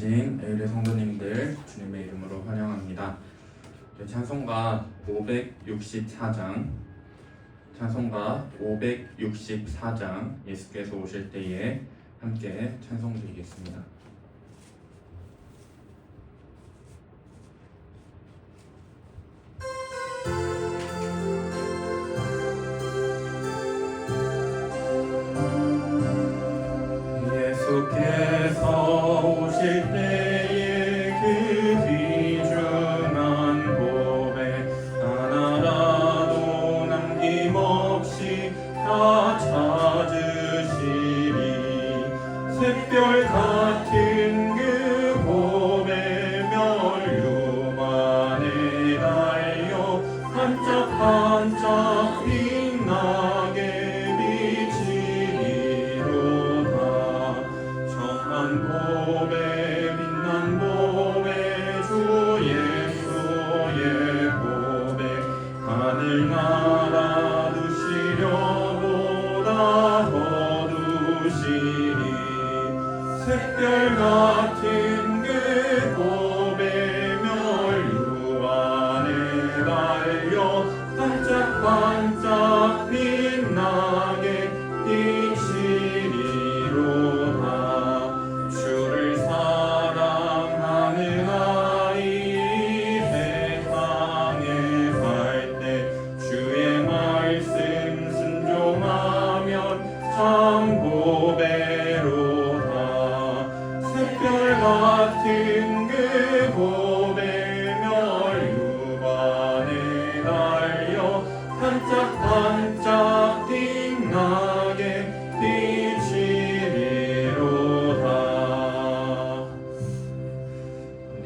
오신 에일의 성도님들 주님의 이름으로 환영합니다. 찬송가 564장 예수께서 오실 때에 함께 찬송드리겠습니다. 예수께서 오실 때에 그 귀중한 보배 하나라도 남김없이 다 찾으시리. 샛별 같은 그 보배 멸류관에 달려 반짝반짝 빛나게 비치리로다. 정한 보배 빛난 보배 주 예수의 보배 하늘나라 두시려보다 거두시리. 샛별 같은 그 보배 멸류관에 달려 반짝반짝 빛나게 비치리로다. 주를 사랑하는 아이 세상에 살 때 주의 말씀 순종하면 참 보배로다. 샛별 같은 그 보배 멸류관에 달려 반짝반짝 빛나게 비치리로다. 네,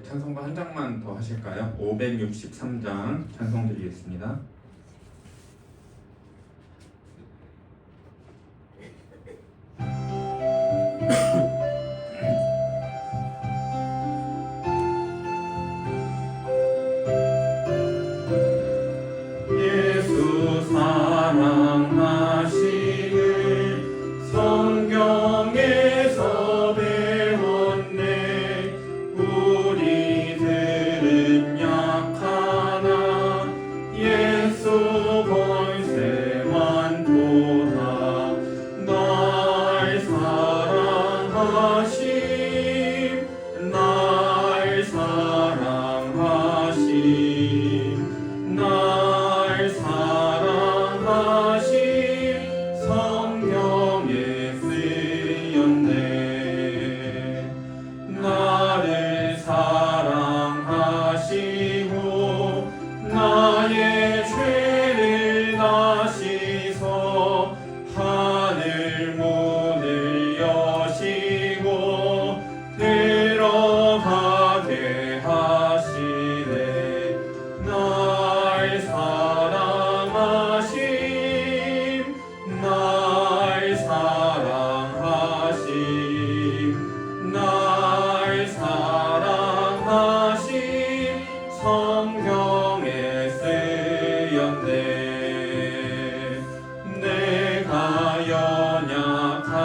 찬송가 한 장만 더 하실까요? 563장 찬송 드리겠습니다. 예수 사랑하심을 성경에서 배웠네. 우리들은 약하나 예수 권세만 보다. 날 사랑하심 날 사랑하심 날 사랑하심 성경에 쓰였네. 나를 사랑하시고 나의 죄를 다시서 하늘 문을 여시고 들어가게 하시네. 날 사랑하심 날 사랑하심 날 사랑하심 성경에 쓰였네. 내가 연약할수록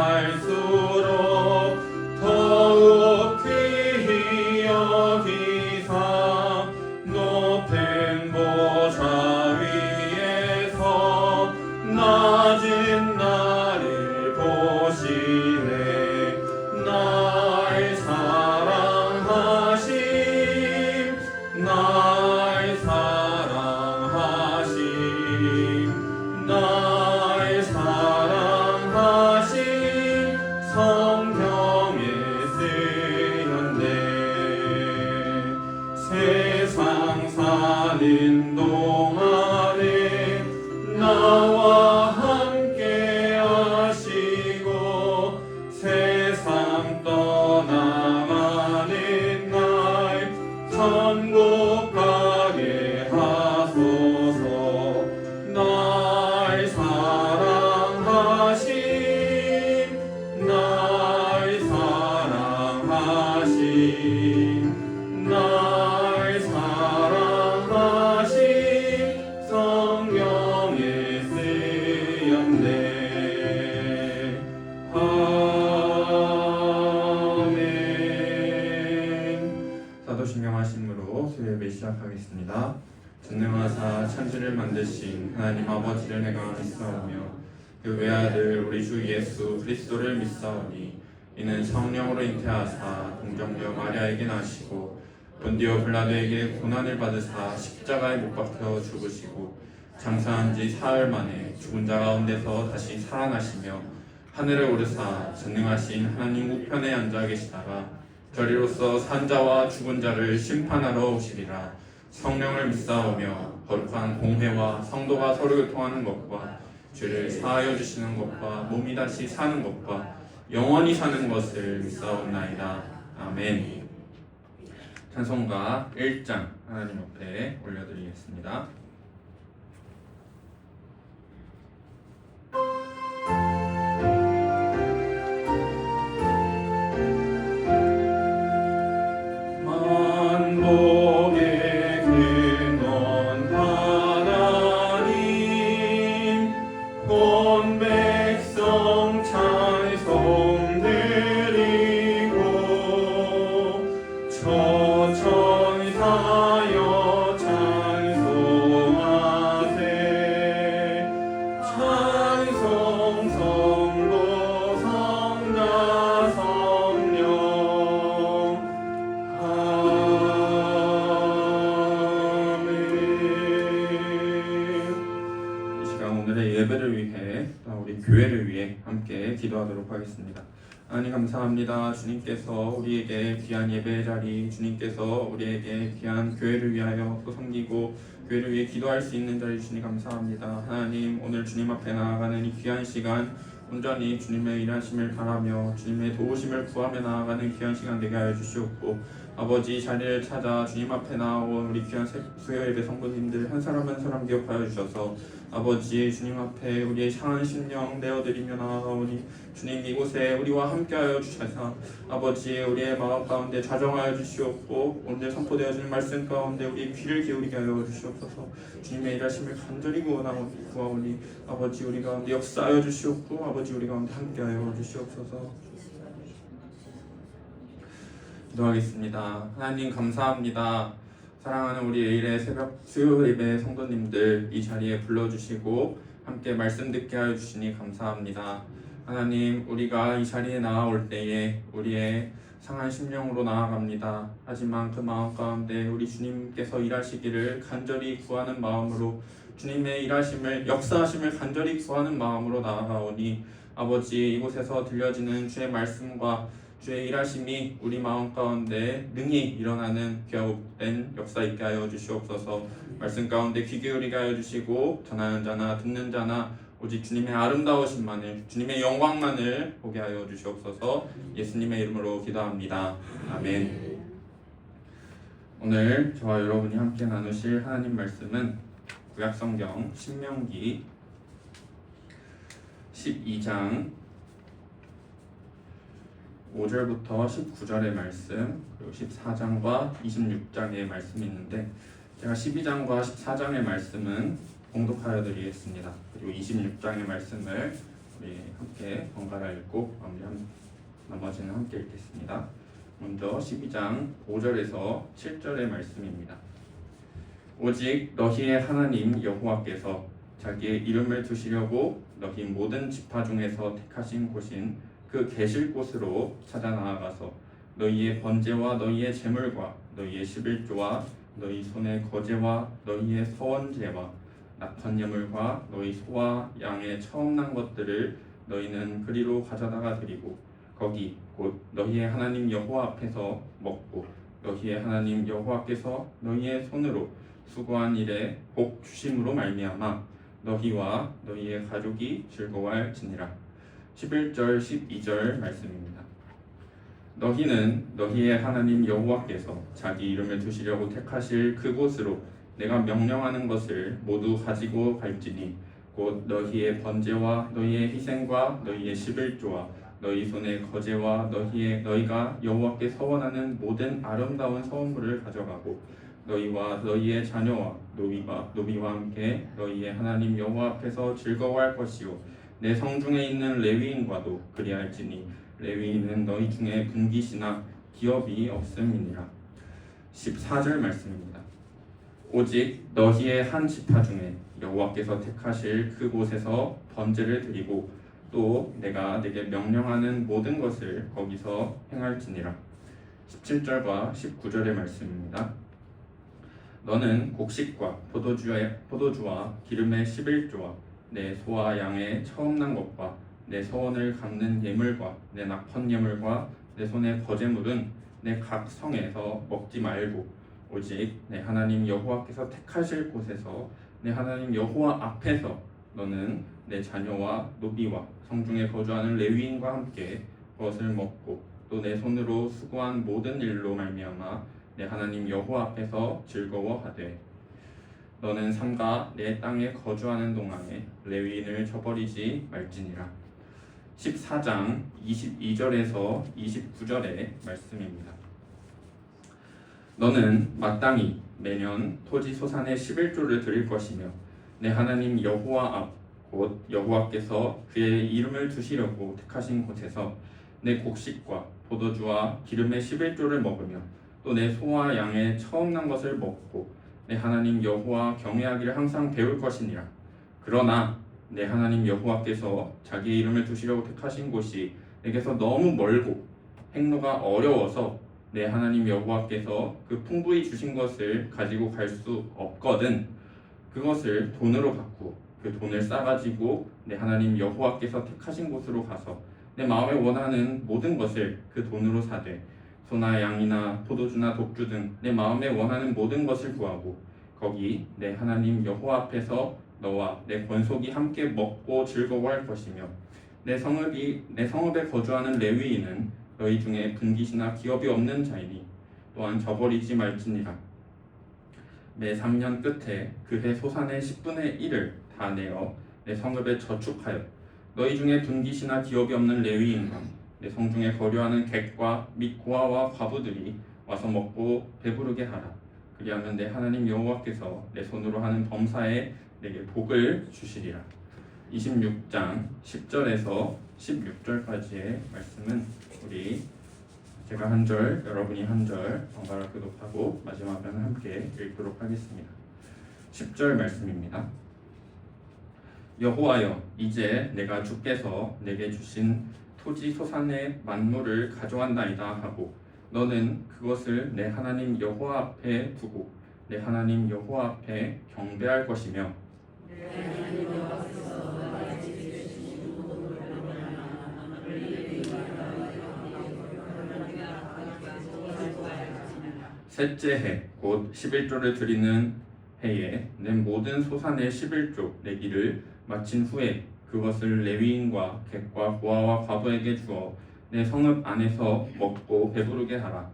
더욱 귀히 여기사 높은 보좌 위에서 낮은 나를 보시네. 날 사랑하심 날 사랑하심 날 사랑하심 성경에 쓰였네. 세상 사는 동안에 나와 함께 하시고 세상 떠나가는 날 천국 가게 하소서. 날 사랑하심 날 사랑하심 날 사랑하심 성경에 쓰였네. 아멘. 사도신경하심으로 수요예배 시작하겠습니다. 전능하사 천지를 만드신 하나님 아버지를 내가 믿사오며 그 외아들 우리 주 예수 그리스도를 믿사오니 이는 성령으로 잉태하사 동정녀 마리아에게 나시고 본디오 빌라도에게 고난을 받으사 십자가에 못 박혀 죽으시고 장사한 지 사흘 만에 죽은 자 가운데서 다시 살아나시며 하늘에 오르사 전능하신 하나님 우편에 앉아 계시다가 저리로서 산 자와 죽은 자를 심판하러 오시리라. 성령을 믿사오며 거룩한 공회와 성도가 서로 교통하는 것과 죄를 사하여 주시는 것과 몸이 다시 사는 것과 영원히 사는 것을 믿사옵나이다. 아멘. 찬송가 1장 하나님 앞에 올려드리겠습니다. 예배를 위해 우리 교회를 위해 함께 기도하도록 하겠습니다. 하나님 감사합니다. 주님께서 우리에게 귀한 예배의 자리, 주님께서 우리에게 귀한 교회를 위하여 또 섬기고 교회를 위해 기도할 수 있는 자리 주님 감사합니다. 하나님 오늘 주님 앞에 나아가는 이 귀한 시간 온전히 주님의 일하심을 바라며 주님의 도우심을 구하며 나아가는 귀한 시간 되게 하여 주시옵고 아버지 자리를 찾아 주님 앞에 나온 우리 귀한 수요예배 성도님들 한 사람 한 사람 기억하여 주셔서 아버지 주님 앞에 우리의 상한 심령 내어드리며 나아가오니 주님 이곳에 우리와 함께하여 주셔서 아버지 우리의 마음 가운데 자정하여 주시옵고 오늘 선포되어지는 말씀 가운데 우리의 귀를 기울이게 하여 주시옵소서. 주님의 일하심을 간절히 구하오니 아버지 우리 가운데 역사하여 주시옵고 아버지 우리 가운데 함께하여 주시옵소서. 기도하겠습니다. 하나님 감사합니다. 사랑하는 우리 내일의 새벽 수요 예배 성도님들 이 자리에 불러주시고 함께 말씀 듣게 하여 주시니 감사합니다. 하나님 우리가 이 자리에 나아올 때에 우리의 상한 심령으로 나아갑니다. 하지만 그 마음 가운데 우리 주님께서 일하시기를 간절히 구하는 마음으로 주님의 일하심을 역사하심을 간절히 구하는 마음으로 나아가오니 아버지 이곳에서 들려지는 주의 말씀과 주의 일하심이 우리 마음 가운데 능히 일어나는 귀하옵된 역사 있게 하여 주시옵소서. 말씀 가운데 귀 기울이게 하여 주시고 전하는 자나 듣는 자나 오직 주님의 아름다우심만을 주님의 영광만을 보게 하여 주시옵소서. 예수님의 이름으로 기도합니다. 아멘. 오늘 저와 여러분이 함께 나누실 하나님 말씀은 구약성경 신명기 12장 5절부터 19절의 말씀 그리고 14장과 26장의 말씀이 있는데 제가 12장과 14장의 말씀은 봉독하여 드리겠습니다. 그리고 26장의 말씀을 우리 함께 번갈아 읽고 나머지는 함께 읽겠습니다. 먼저 12장 5절에서 7절의 말씀입니다. 오직 너희의 하나님 여호와께서 자기의 이름을 두시려고 너희 모든 지파 중에서 택하신 곳인 그 계실 곳으로 찾아 나아가서 너희의 번제와 너희의 제물과 너희의 11조와 너희 손의 거제와 너희의 서원제와 낙헌 예물과 너희 소와 양의 처음 난 것들을 너희는 그리로 가져다가 드리고 거기 곧 너희의 하나님 여호와 앞에서 먹고 너희의 하나님 여호와께서 너희의 손으로 수고한 일에 복 주심으로 말미암아 너희와 너희의 가족이 즐거워할지니라. 11절 12절 말씀입니다. 너희는 너희의 하나님 여호와께서 자기 이름을 두시려고 택하실 그곳으로 내가 명령하는 것을 모두 가지고 갈지니 곧 너희의 번제와 너희의 희생과 너희의 11조와 너희 손의 거제와 너희가 여호와께 서원하는 모든 아름다운 서원물을 가져가고 너희와 너희의 자녀와 노비와 함께 너희의 하나님 여호와 앞에서 즐거워할 것이요 내 성중에 있는 레위인과도 그리할지니 레위인은 너희 중에 분깃이나 기업이 없음이니라. 14절 말씀입니다. 오직 너희의 한 지파 중에 여호와께서 택하실 그곳에서 번제를 드리고 또 내가 내게 명령하는 모든 것을 거기서 행할지니라. 17절과 19절의 말씀입니다. 너는 곡식과 포도주와 기름의 11조와 내 소와 양의 처음 난 것과 내 서원을 갚는 예물과 내 낙헌 예물과 내 손의 거제물은 내 각 성에서 먹지 말고 오직 내 하나님 여호와께서 택하실 곳에서 내 하나님 여호와 앞에서 너는 내 자녀와 노비와 성중에 거주하는 레위인과 함께 그것을 먹고 또 내 손으로 수고한 모든 일로 말미암아 내 하나님 여호와 앞에서 즐거워하되 너는 삼가 내 땅에 거주하는 동안에 레위인을 저버리지 말지니라. 14장 22절에서 29절의 말씀입니다. 너는 마땅히 매년 토지 소산의 11조를 드릴 것이며 내 하나님 여호와 앞 곧 여호와께서 그의 이름을 두시려고 택하신 곳에서 내 곡식과 포도주와 기름의 11조를 먹으며 또 내 소와 양의 처음 난 것을 먹고 내 하나님 여호와 경외하기를 항상 배울 것이니라. 그러나 내 하나님 여호와께서 자기의 이름을 두시려고 택하신 곳이 내게서 너무 멀고 행로가 어려워서 내 하나님 여호와께서 그 풍부히 주신 것을 가지고 갈 수 없거든 그것을 돈으로 받고 그 돈을 싸가지고 내 하나님 여호와께서 택하신 곳으로 가서 내 마음에 원하는 모든 것을 그 돈으로 사되 소나 양이나 포도주나 독주 등 내 마음에 원하는 모든 것을 구하고 거기 내 하나님 여호와 앞에서 너와 내 권속이 함께 먹고 즐거워할 것이며 내 성읍에 거주하는 레위인은 너희 중에 분깃이나 기업이 없는 자이니 또한 저버리지 말지니라. 매 3년 끝에 그해 소산의 10분의 1을 다 내어 내 성읍에 저축하여 너희 중에 분깃이나 기업이 없는 레위인과 내 성중에 거류하는 객과 및 고아와 과부들이 와서 먹고 배부르게 하라. 그리하면 내 하나님 여호와께서 내 손으로 하는 범사에 내게 복을 주시리라. 26장 10절에서 16절까지의 말씀은 제가 한 절, 여러분이 한 절 번갈아 교독하고 마지막에는 함께 읽도록 하겠습니다. 10절 말씀입니다. 여호와여, 이제 내가 주께서 내게 주신 토지 소산의 만물을 가져간다이다 하고 너는 그것을 내 하나님 여호와 앞에 두고 내 하나님 여호와 앞에 경배할 것이며 셋째 해 곧 11조를 드리는 해에 내 모든 소산의 11조 내기를 마친 후에 그것을 레위인과 객과 고아와 과부에게 주어 내 성읍 안에서 먹고 배부르게 하라.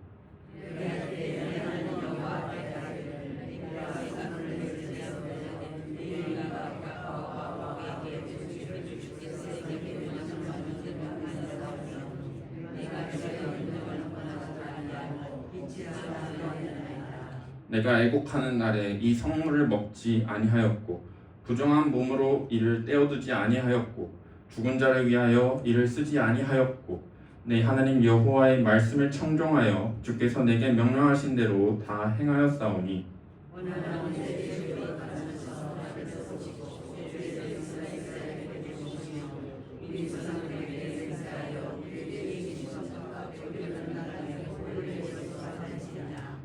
내가 애곡하는 날에 이 성물을 먹지 아니하였고 부정한 몸으로 이를 떼어두지 아니하였고 죽은 자를 위하여 이를 쓰지 아니하였고 내 하나님 여호와의 말씀을 청종하여 주께서 내게 명령하신 대로 다 행하였사오니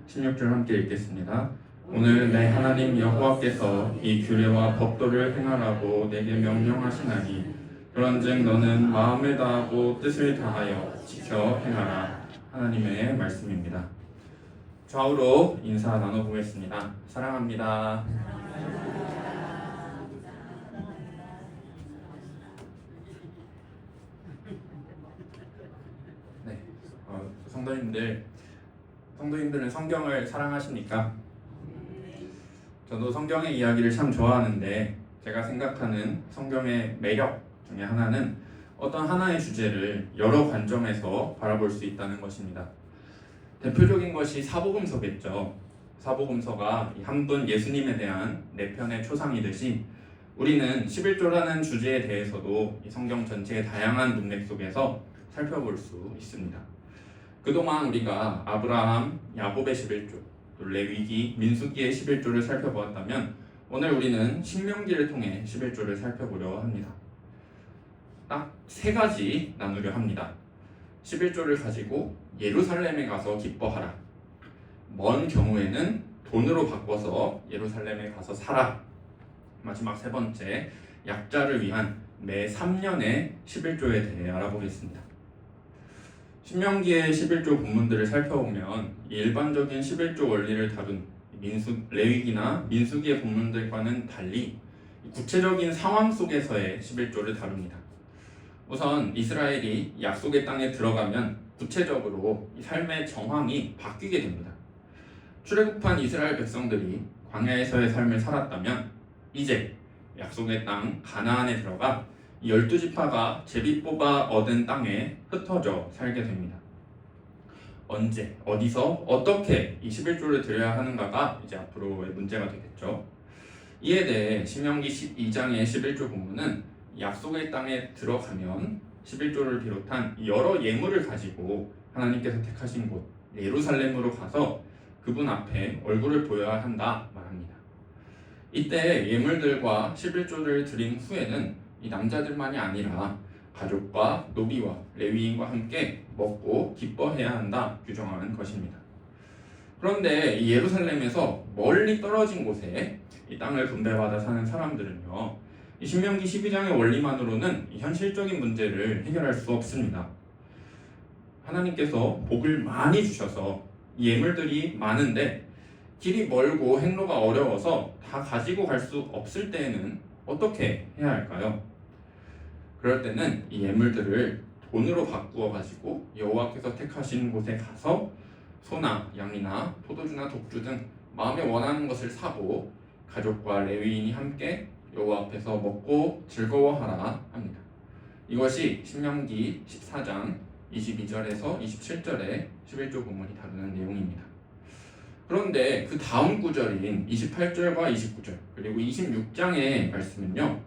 (16절) 함께 읽겠습니다. 오늘 내 하나님 여호와께서 이 규례와 법도를 행하라고 내게 명령하시나니 그런즉 너는 마음을 다하고 뜻을 다하여 지켜 행하라. 하나님의 말씀입니다. 좌우로 인사 나눠보겠습니다. 사랑합니다. 네, 성도님들은 성경을 사랑하십니까? 저도 성경의 이야기를 참 좋아하는데 제가 생각하는 성경의 매력 중에 하나는 어떤 하나의 주제를 여러 관점에서 바라볼 수 있다는 것입니다. 대표적인 것이 사복음서겠죠. 사복음서가 한 분 예수님에 대한 네 편의 초상이듯이 우리는 11조라는 주제에 대해서도 이 성경 전체의 다양한 문맥 속에서 살펴볼 수 있습니다. 그동안 우리가 아브라함, 야곱의 11조, 또 레위기, 민수기의 11조를 살펴보았다면 오늘 우리는 신명기를 통해 11조를 살펴보려 합니다. 딱 세 가지 나누려 합니다. 11조를 가지고 예루살렘에 가서 기뻐하라. 먼 경우에는 돈으로 바꿔서 예루살렘에 가서 살아. 마지막 세 번째, 약자를 위한 매 3년의 11조에 대해 알아보겠습니다. 신명기의 11조 본문들을 살펴보면 일반적인 11조 원리를 다룬 레위기나 민수기의 본문들과는 달리 구체적인 상황 속에서의 11조를 다룹니다. 우선 이스라엘이 약속의 땅에 들어가면 구체적으로 삶의 정황이 바뀌게 됩니다. 출애굽한 이스라엘 백성들이 광야에서의 삶을 살았다면 이제 약속의 땅 가나안에 들어가 12지파가 제비 뽑아 얻은 땅에 흩어져 살게 됩니다. 언제, 어디서, 어떻게 이 11조를 드려야 하는가가 이제 앞으로의 문제가 되겠죠. 이에 대해 신명기 12장의 11조 본문은 약속의 땅에 들어가면 11조를 비롯한 여러 예물을 가지고 하나님께서 택하신 곳 예루살렘으로 가서 그분 앞에 얼굴을 보여야 한다 말합니다. 이때 예물들과 11조를 드린 후에는 이 남자들만이 아니라 가족과 노비와 레위인과 함께 먹고 기뻐해야 한다 규정하는 것입니다. 그런데 이 예루살렘에서 멀리 떨어진 곳에 이 땅을 분배받아 사는 사람들은요, 이 신명기 12장의 원리만으로는 이 현실적인 문제를 해결할 수 없습니다. 하나님께서 복을 많이 주셔서 예물들이 많은데 길이 멀고 행로가 어려워서 다 가지고 갈 수 없을 때에는 어떻게 해야 할까요? 그럴 때는 이 예물들을 돈으로 바꾸어 가지고 여호와께서 택하신 곳에 가서 소나 양이나 포도주나 독주 등 마음에 원하는 것을 사고 가족과 레위인이 함께 여호와 앞에서 먹고 즐거워하라 합니다. 이것이 신명기 14장 22절에서 27절의 11조 본문이 다루는 내용입니다. 그런데 그 다음 구절인 28절과 29절 그리고 26장의 말씀은요,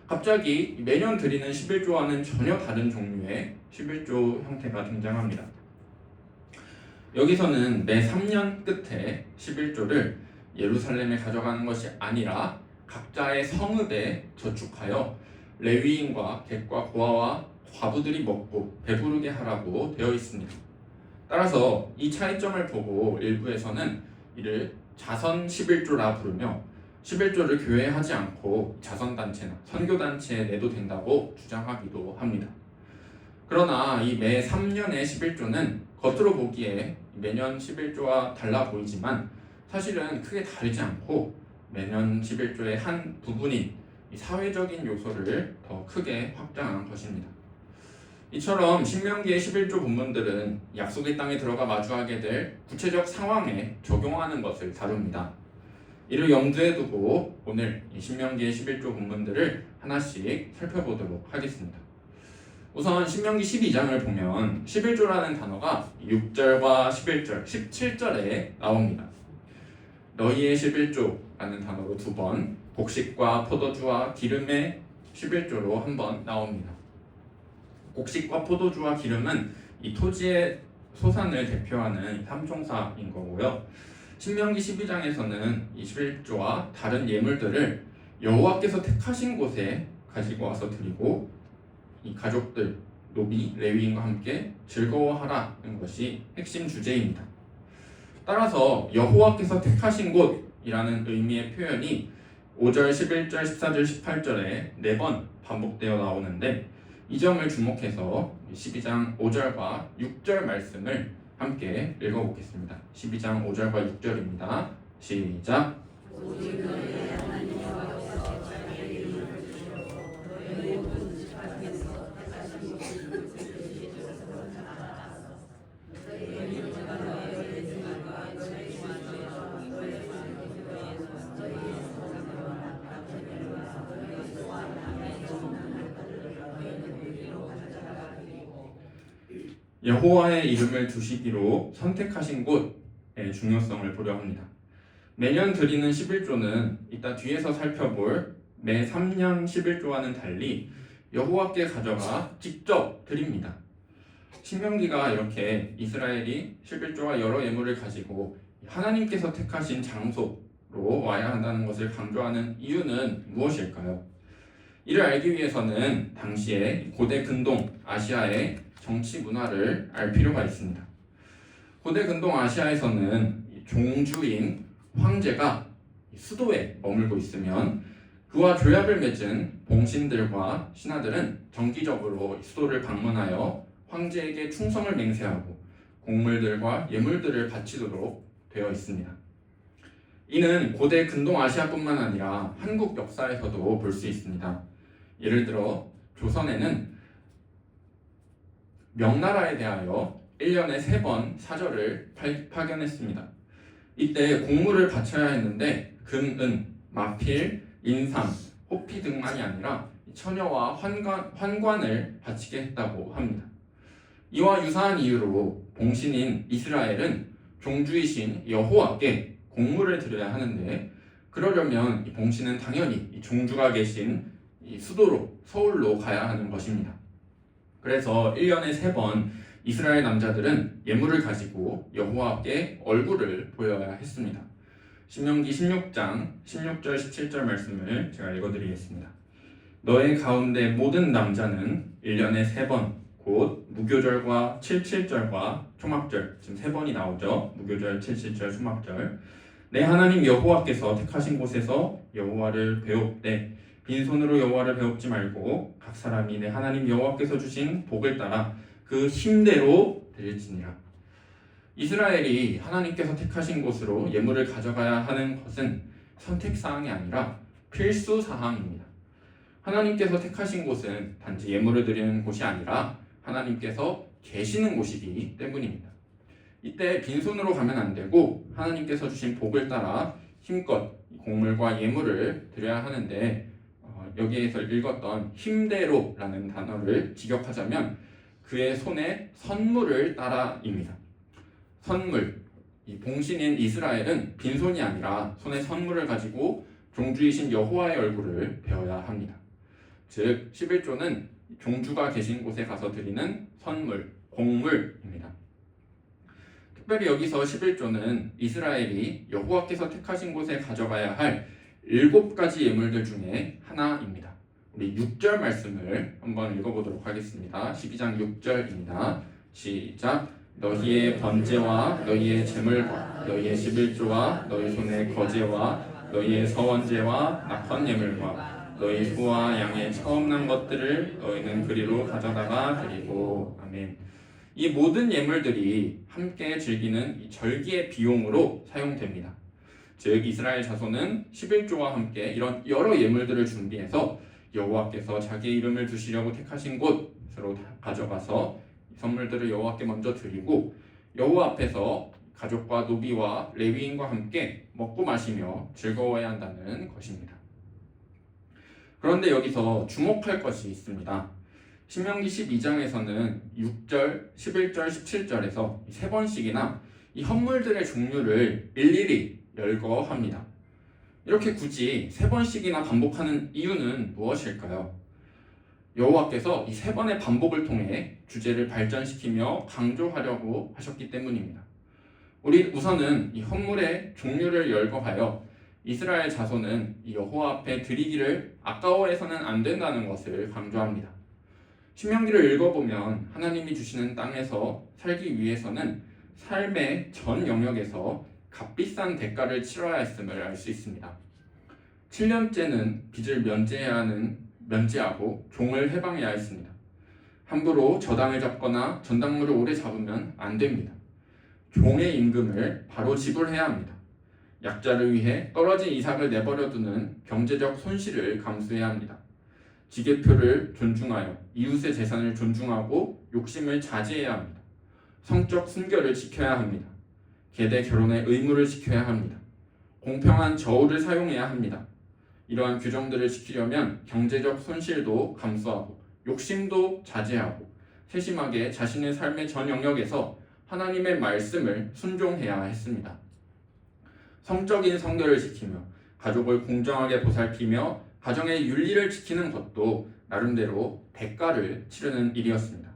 갑자기 매년 드리는 11조와는 전혀 다른 종류의 11조 형태가 등장합니다. 여기서는 매 3년 끝에 11조를 예루살렘에 가져가는 것이 아니라 각자의 성읍에 저축하여 레위인과 객과 고아와 과부들이 먹고 배부르게 하라고 되어 있습니다. 따라서 이 차이점을 보고 일부에서는 이를 자선 11조라 부르며 11조를 교회에 하지 않고 자선단체나 선교단체에 내도 된다고 주장하기도 합니다. 그러나 이 매 3년의 11조는 겉으로 보기에 매년 11조와 달라 보이지만 사실은 크게 다르지 않고 매년 11조의 한 부분인 이 사회적인 요소를 더 크게 확장한 것입니다. 이처럼 신명기의 11조 본문들은 약속의 땅에 들어가 마주하게 될 구체적 상황에 적용하는 것을 다룹니다. 이를 염두에 두고 오늘 이 신명기의 11조 본문들을 하나씩 살펴보도록 하겠습니다. 우선 신명기 12장을 보면 11조라는 단어가 6절과 11절, 17절에 나옵니다. 너희의 11조라는 단어로 2번, 곡식과 포도주와 기름의 11조로 한 번 나옵니다. 곡식과 포도주와 기름은 이 토지의 소산을 대표하는 삼총사인 거고요. 신명기 12장에서는 이 11조와 다른 예물들을 여호와께서 택하신 곳에 가지고 와서 드리고 이 가족들, 노비, 레위인과 함께 즐거워하라는 것이 핵심 주제입니다. 따라서 여호와께서 택하신 곳이라는 의미의 표현이 5절, 11절, 14절, 18절에 4번 반복되어 나오는데 이 점을 주목해서 12장 5절과 6절 말씀을 함께 읽어보겠습니다. 12장 5절과 6절입니다. 시작! 여호와의 이름을 두시기로 선택하신 곳의 중요성을 보려 합니다. 매년 드리는 11조는 이따 뒤에서 살펴볼 매 3년 11조와는 달리 여호와께 가져가 직접 드립니다. 신명기가 이렇게 이스라엘이 11조와 여러 예물을 가지고 하나님께서 택하신 장소로 와야 한다는 것을 강조하는 이유는 무엇일까요? 이를 알기 위해서는 당시에 고대 근동 아시아의 정치 문화를 알 필요가 있습니다. 고대 근동 아시아에서는 종주인 황제가 수도에 머물고 있으면 그와 조약을 맺은 봉신들과 신하들은 정기적으로 수도를 방문하여 황제에게 충성을 맹세하고 곡물들과 예물들을 바치도록 되어 있습니다. 이는 고대 근동 아시아뿐만 아니라 한국 역사에서도 볼 수 있습니다. 예를 들어 조선에는 명나라에 대하여 1년에 3번 사절을 파견했습니다. 이때 곡물을 바쳐야 했는데 금, 은, 마필, 인삼, 호피 등만이 아니라 처녀와 환관을 바치게 했다고 합니다. 이와 유사한 이유로 봉신인 이스라엘은 종주이신 여호와께 곡물을 드려야 하는데 그러려면 이 봉신은 당연히 이 종주가 계신 이 수도로 서울로 가야 하는 것입니다. 그래서 1년에 3번 이스라엘 남자들은 예물을 가지고 여호와께 얼굴을 보여야 했습니다. 신명기 16장 16절 17절 말씀을 제가 읽어드리겠습니다. 너의 가운데 모든 남자는 1년에 3번 곧 무교절과 77절과 초막절, 지금 3번이 나오죠. 무교절, 77절, 초막절. 내 하나님 여호와께서 택하신 곳에서 여호와를 배웁되 빈손으로 여호와를 배웁지 말고 각 사람이 내 하나님 여호와께서 주신 복을 따라 그 힘대로 드릴지니라. 이스라엘이 하나님께서 택하신 곳으로 예물을 가져가야 하는 것은 선택사항이 아니라 필수사항입니다. 하나님께서 택하신 곳은 단지 예물을 드리는 곳이 아니라 하나님께서 계시는 곳이기 때문입니다. 이때 빈손으로 가면 안 되고 하나님께서 주신 복을 따라 힘껏 곡물과 예물을 드려야 하는데 여기에서 읽었던 힘대로라는 단어를 직역하자면 그의 손에 선물을 따라입니다. 선물, 이 봉신인 이스라엘은 빈손이 아니라 손에 선물을 가지고 종주이신 여호와의 얼굴을 배워야 합니다. 즉 11조는 종주가 계신 곳에 가서 드리는 선물, 곡물입니다. 특별히 여기서 11조는 이스라엘이 여호와께서 택하신 곳에 가져가야 할 7가지 예물들 중에 하나입니다. 우리 6절 말씀을 한번 읽어보도록 하겠습니다. 12장 6절입니다. 시작. 너희의 번제와 너희의 제물과 너희의 11조와 너희 손의 거제와 너희의 서원제와 낙헌 예물과 너희 소와 양의 처음 난 것들을 너희는 그리로 가져다가 드리고. 아멘. 이 모든 예물들이 함께 즐기는 이 절기의 비용으로 사용됩니다. 즉 이스라엘 자손은 11조와 함께 이런 여러 예물들을 준비해서 여호와께서 자기의 이름을 두시려고 택하신 곳으로 가져가서 선물들을 여호와께 먼저 드리고 여호와 앞에서 가족과 노비와 레위인과 함께 먹고 마시며 즐거워해야 한다는 것입니다. 그런데 여기서 주목할 것이 있습니다. 신명기 12장에서는 6절, 11절, 17절에서 3번씩이나 이 헌물들의 종류를 일일이 열거합니다. 이렇게 굳이 3번씩이나 반복하는 이유는 무엇일까요? 여호와께서 이 3번의 반복을 통해 주제를 발전시키며 강조하려고 하셨기 때문입니다. 우리 우선은 이 헌물의 종류를 열거하여 이스라엘 자손은 이 여호와 앞에 드리기를 아까워해서는 안 된다는 것을 강조합니다. 신명기를 읽어보면 하나님이 주시는 땅에서 살기 위해서는 삶의 전 영역에서 값비싼 대가를 치러야 했음을 알 수 있습니다. 7년째는 빚을 면제하고 종을 해방해야 했습니다. 함부로 저당을 잡거나 전당물을 오래 잡으면 안 됩니다. 종의 임금을 바로 지불해야 합니다. 약자를 위해 떨어진 이삭을 내버려두는 경제적 손실을 감수해야 합니다. 지계표를 존중하여 이웃의 재산을 존중하고 욕심을 자제해야 합니다. 성적 순결을 지켜야 합니다. 계대 결혼의 의무를 지켜야 합니다. 공평한 저울을 사용해야 합니다. 이러한 규정들을 지키려면 경제적 손실도 감수하고 욕심도 자제하고 세심하게 자신의 삶의 전 영역에서 하나님의 말씀을 순종해야 했습니다. 성적인 성결을 지키며 가족을 공정하게 보살피며 가정의 윤리를 지키는 것도 나름대로 대가를 치르는 일이었습니다.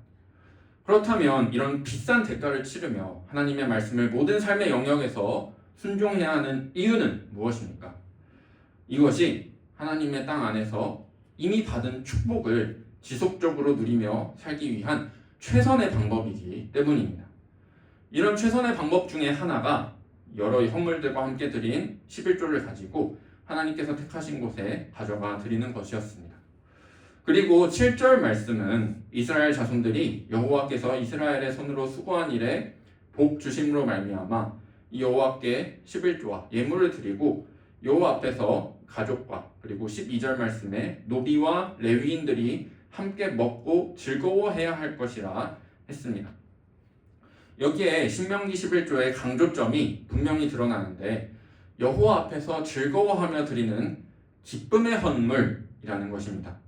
그렇다면 이런 비싼 대가를 치르며 하나님의 말씀을 모든 삶의 영역에서 순종해야 하는 이유는 무엇입니까? 이것이 하나님의 땅 안에서 이미 받은 축복을 지속적으로 누리며 살기 위한 최선의 방법이기 때문입니다. 이런 최선의 방법 중에 하나가 여러 헌물들과 함께 드린 11조를 가지고 하나님께서 택하신 곳에 가져가 드리는 것이었습니다. 그리고 7절 말씀은 이스라엘 자손들이 여호와께서 이스라엘의 손으로 수고한 일에 복 주심으로 말미암아 이 여호와께 11조와 예물을 드리고 여호와 앞에서 가족과 그리고 12절 말씀에 노비와 레위인들이 함께 먹고 즐거워해야 할 것이라 했습니다. 여기에 신명기 11조의 강조점이 분명히 드러나는데 여호와 앞에서 즐거워하며 드리는 기쁨의 헌물이라는 것입니다.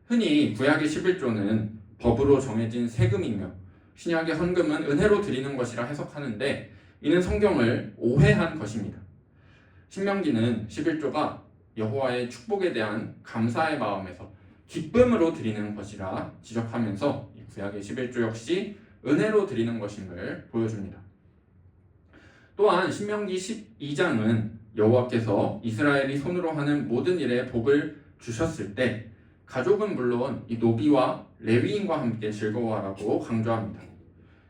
흔히 구약의 11조는 법으로 정해진 세금이며 신약의 헌금은 은혜로 드리는 것이라 해석하는데 이는 성경을 오해한 것입니다. 신명기는 11조가 여호와의 축복에 대한 감사의 마음에서 기쁨으로 드리는 것이라 지적하면서 구약의 11조 역시 은혜로 드리는 것임을 보여줍니다. 또한 신명기 12장은 여호와께서 이스라엘이 손으로 하는 모든 일에 복을 주셨을 때 가족은 물론 이 노비와 레위인과 함께 즐거워하라고 강조합니다.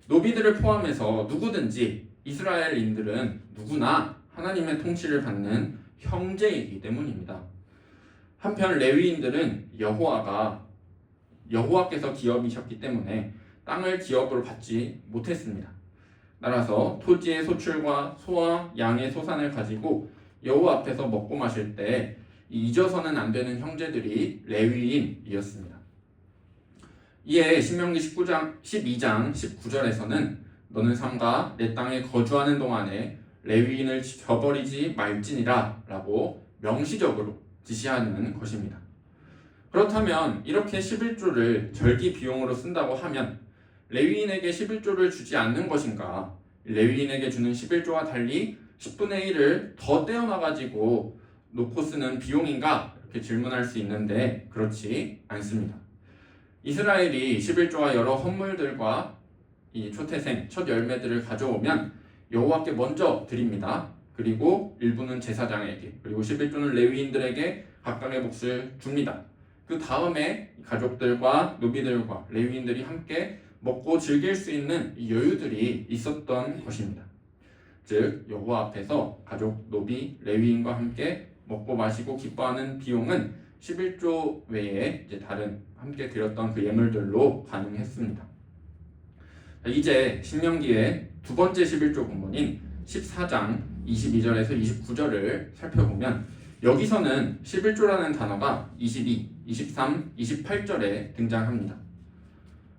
노비들을 포함해서 누구든지 이스라엘인들은 누구나 하나님의 통치를 받는 형제이기 때문입니다. 한편 레위인들은 여호와께서 기업이셨기 때문에 땅을 기업으로 받지 못했습니다. 따라서 토지의 소출과 소와 양의 소산을 가지고 여호와 앞에서 먹고 마실 때 잊어서는 안 되는 형제들이 레위인이었습니다. 이에 신명기 12장 19절에서는 너는 삼가 내 땅에 거주하는 동안에 레위인을 저버리지 말지니라 라고 명시적으로 지시하는 것입니다. 그렇다면 이렇게 11조를 절기 비용으로 쓴다고 하면 레위인에게 11조를 주지 않는 것인가? 레위인에게 주는 11조와 달리 10분의 1을 더 떼어놔가지고 놓고 쓰는 비용인가? 이렇게 질문할 수 있는데 그렇지 않습니다. 이스라엘이 11조와 여러 헌물들과 이 초태생, 첫 열매들을 가져오면 여호와께 먼저 드립니다. 그리고 일부는 제사장에게, 그리고 11조는 레위인들에게 각각의 몫을 줍니다. 그 다음에 가족들과 노비들과 레위인들이 함께 먹고 즐길 수 있는 여유들이 있었던 것입니다. 즉 여호와 앞에서 가족, 노비, 레위인과 함께 먹고 마시고 기뻐하는 비용은 11조 외에 이제 다른 함께 드렸던 그 예물들로 가능했습니다. 이제 신명기의 두 번째 11조 본문인 14장 22절에서 29절을 살펴보면 여기서는 11조라는 단어가 22, 23, 28절에 등장합니다.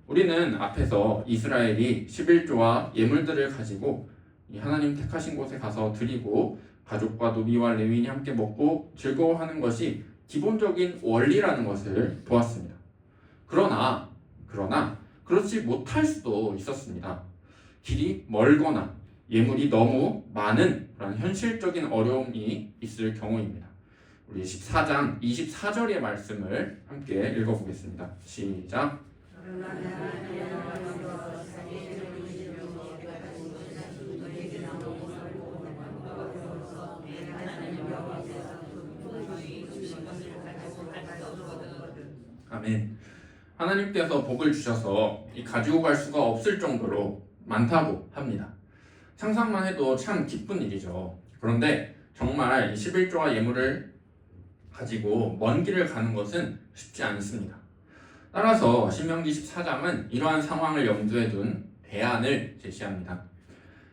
우리는 앞에서 이스라엘이 11조와 예물들을 가지고 하나님 택하신 곳에 가서 드리고 가족과 노비와 레위인이 함께 먹고 즐거워하는 것이 기본적인 원리라는 것을 보았습니다. 그러나 그렇지 못할 수도 있었습니다. 길이 멀거나 예물이 너무 많은 그런 현실적인 어려움이 있을 경우입니다. 우리 14장 24절의 말씀을 함께 읽어보겠습니다. 시작. 아멘. 하나님께서 복을 주셔서 가지고 갈 수가 없을 정도로 많다고 합니다. 상상만 해도 참 기쁜 일이죠. 그런데 정말 이 11조와 예물을 가지고 먼 길을 가는 것은 쉽지 않습니다. 따라서 신명기 14장은 이러한 상황을 염두에 둔 대안을 제시합니다.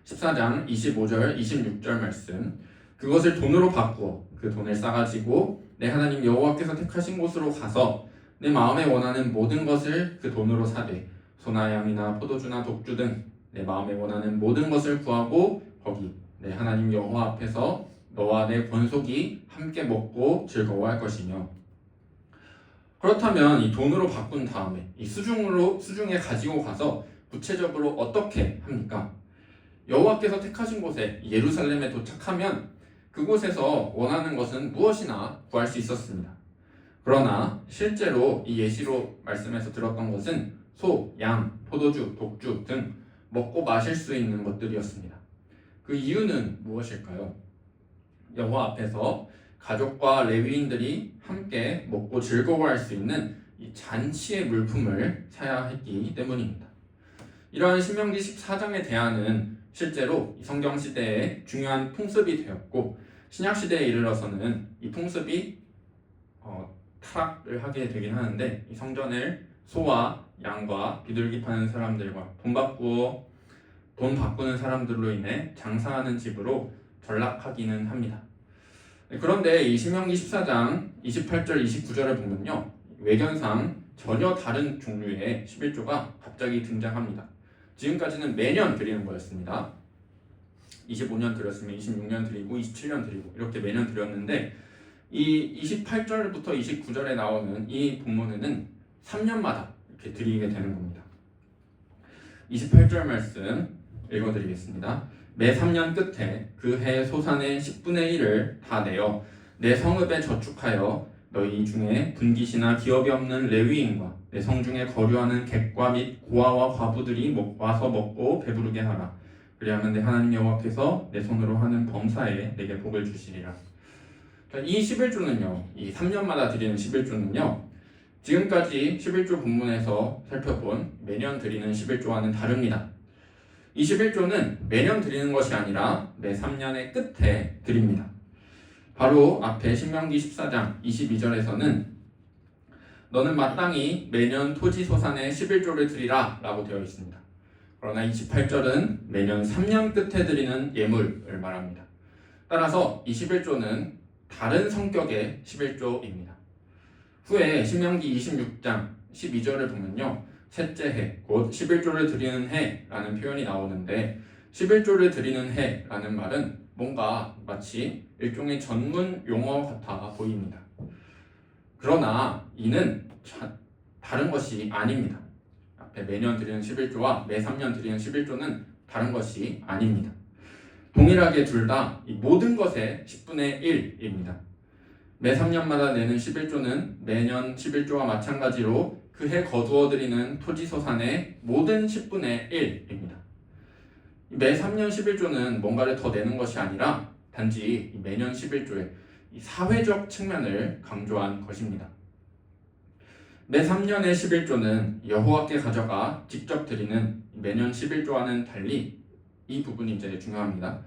14장 25절, 26절 말씀, 그것을 돈으로 바꾸어 그 돈을 싸가지고 내 하나님 여호와께서 택하신 곳으로 가서 내 마음에 원하는 모든 것을 그 돈으로 사되 소나 양이나 포도주나 독주 등 내 마음에 원하는 모든 것을 구하고 거기 내 하나님 여호와 앞에서 너와 내 권속이 함께 먹고 즐거워할 것이며. 그렇다면 이 돈으로 바꾼 다음에 이 수중에 가지고 가서 구체적으로 어떻게 합니까? 여호와께서 택하신 곳에 예루살렘에 도착하면 그곳에서 원하는 것은 무엇이나 구할 수 있었습니다. 그러나 실제로 이 예시로 말씀에서 들었던 것은 소, 양, 포도주, 독주 등 먹고 마실 수 있는 것들이었습니다. 그 이유는 무엇일까요? 여호와 앞에서 가족과 레위인들이 함께 먹고 즐거워할 수 있는 이 잔치의 물품을 사야 했기 때문입니다. 이러한 신명기 14장의 대안은 실제로 성경 시대에 중요한 풍습이 되었고 신약 시대에 이르러서는 이 풍습이 타락을 하게 되긴 하는데 이 성전을 소와 양과 비둘기 파는 사람들과 돈 바꾸는 사람들로 인해 장사하는 집으로 전락하기는 합니다. 그런데 이 신명기 14장 28절 29절을 보면요, 외견상 전혀 다른 종류의 11조가 갑자기 등장합니다. 지금까지는 매년 드리는 거였습니다. 25년 드렸으면 26년 드리고 27년 드리고 이렇게 매년 드렸는데 이 28절부터 29절에 나오는 이 본문에는 3년마다 이렇게 드리게 되는 겁니다. 28절 말씀 읽어드리겠습니다. 매 3년 끝에 그 해 소산의 10분의 1을 다 내어 내 성읍에 저축하여 너희 중에 분깃이나 기업이 없는 레위인과 내 성중에 거류하는 객과 및 고아와 과부들이 와서 먹고 배부르게 하라. 그리하면 내 하나님 여호와께서 내 손으로 하는 범사에 내게 복을 주시리라. 이 11조는요, 이 3년마다 드리는 11조는요, 지금까지 11조 본문에서 살펴본 매년 드리는 11조와는 다릅니다. 이 11조는 매년 드리는 것이 아니라 매 3년의 끝에 드립니다. 바로 앞에 신명기 14장 22절에서는 너는 마땅히 매년 토지 소산의 11조를 드리라 라고 되어 있습니다. 그러나 28절은 매년 3년 끝에 드리는 예물을 말합니다. 따라서 이 11조는 다른 성격의 11조입니다. 후에 신명기 26장 12절을 보면요, 셋째 해, 곧 11조를 드리는 해라는 표현이 나오는데 11조를 드리는 해라는 말은 뭔가 마치 일종의 전문 용어 같아 보입니다. 그러나 이는 다른 것이 아닙니다. 앞에 매년 드리는 11조와 매 3년 드리는 11조는 다른 것이 아닙니다. 동일하게 둘 다 모든 것의 10분의 1입니다. 매 3년마다 내는 11조는 매년 11조와 마찬가지로 그 해 거두어들이는 토지소산의 모든 10분의 1입니다. 매 3년 11조는 뭔가를 더 내는 것이 아니라 단지 매년 11조의 사회적 측면을 강조한 것입니다. 매 3년의 11조는 여호와께 가져가 직접 드리는 매년 11조와는 달리 이 부분이 이제 중요합니다.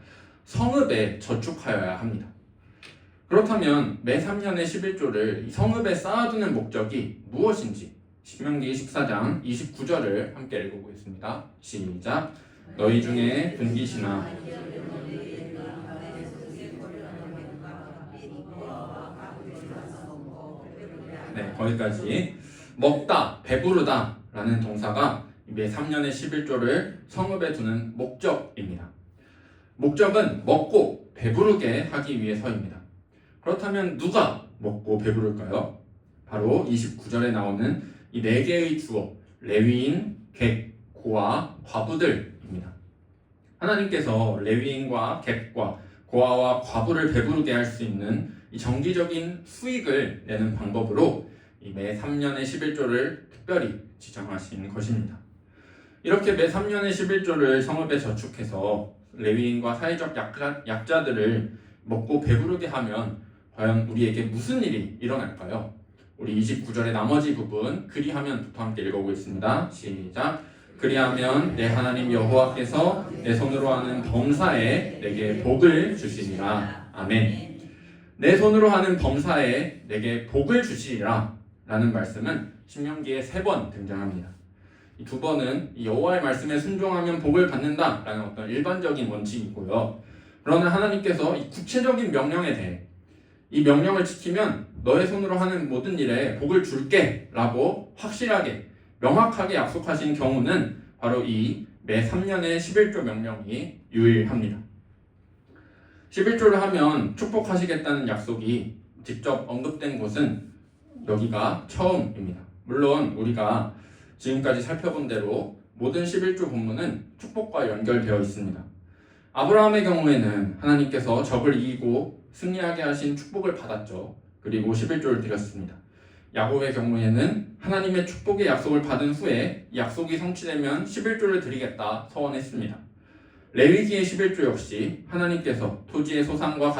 성읍에 저축하여야 합니다. 그렇다면 매 3년의 11조를 성읍에 쌓아두는 목적이 무엇인지 신명기 14장 29절을 함께 읽어보겠습니다. 시작. 너희 중에 분깃이나 거기까지 먹다, 배부르다 라는 동사가 매 3년의 11조를 성읍에 두는 목적입니다. 목적은 먹고 배부르게 하기 위해서입니다. 그렇다면 누가 먹고 배부를까요? 바로 29절에 나오는 이 4개의 주어, 레위인, 객, 고아, 과부들입니다. 하나님께서 레위인과 객과 고아와 과부를 배부르게 할 수 있는 이 정기적인 수익을 내는 방법으로 이 매 3년의 11조를 특별히 지정하신 것입니다. 이렇게 매 3년의 11조를 성읍에 저축해서 레위인과 사회적 약자들을 먹고 배부르게 하면 과연 우리에게 무슨 일이 일어날까요? 우리 29절의 나머지 부분 그리하면부터 함께 읽어보겠습니다. 시작. 그리하면 내 하나님 여호와께서 내 손으로 하는 범사에 내게 복을 주시리라. 아멘. 내 손으로 하는 범사에 내게 복을 주시리라 라는 말씀은 신명기에 3번 등장합니다. 이 2번은 여호와의 말씀에 순종하면 복을 받는다 라는 어떤 일반적인 원칙이고요. 그러나 하나님께서 이 구체적인 명령에 대해 이 명령을 지키면 너의 손으로 하는 모든 일에 복을 줄게 라고 확실하게 명확하게 약속하신 경우는 바로 이 매 3년의 11조 명령이 유일합니다. 11조를 하면 축복하시겠다는 약속이 직접 언급된 곳은 여기가 처음입니다. 물론 우리가 지금까지 살펴본 대로 모든 11조 본문은 축복과 연결되어 있습니다. 아브라함의 경우에는 하나님께서 적을 이기고 승리하게 하신 축복을 받았죠. 그리고 11조를 드렸습니다. 야곱의 경우에는 하나님의 축복의 약속을 받은 후에 약속이 성취되면 11조를 드리겠다 서원했습니다. 레위기의 11조 역시 하나님께서 토지의 소산과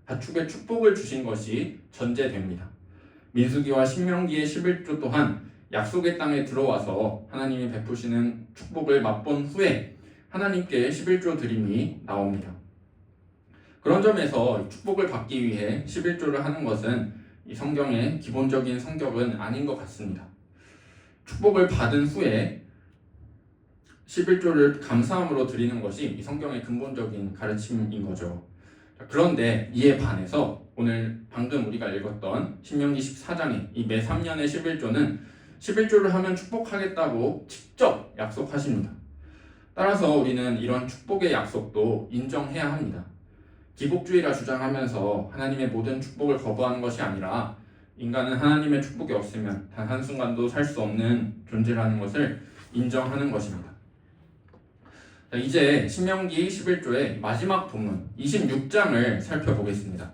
가축의 축복을 주신 것이 전제됩니다. 민수기와 신명기의 11조 또한 약속의 땅에 들어와서 하나님이 베푸시는 축복을 맛본 후에 하나님께 11조 드림이 나옵니다. 그런 점에서 축복을 받기 위해 11조를 하는 것은 이 성경의 기본적인 성격은 아닌 것 같습니다. 축복을 받은 후에 11조를 감사함으로 드리는 것이 이 성경의 근본적인 가르침인 거죠. 그런데 이에 반해서 오늘 방금 우리가 읽었던 신명기 14장의 이 매 3년의 11조는 11조를 하면 축복하겠다고 직접 약속하십니다. 따라서 우리는 이런 축복의 약속도 인정해야 합니다. 기복주의라 주장하면서 하나님의 모든 축복을 거부하는 것이 아니라 인간은 하나님의 축복이 없으면 단 한순간도 살 수 없는 존재라는 것을 인정하는 것입니다. 자, 이제 신명기 11조의 마지막 본문 26장을 살펴보겠습니다.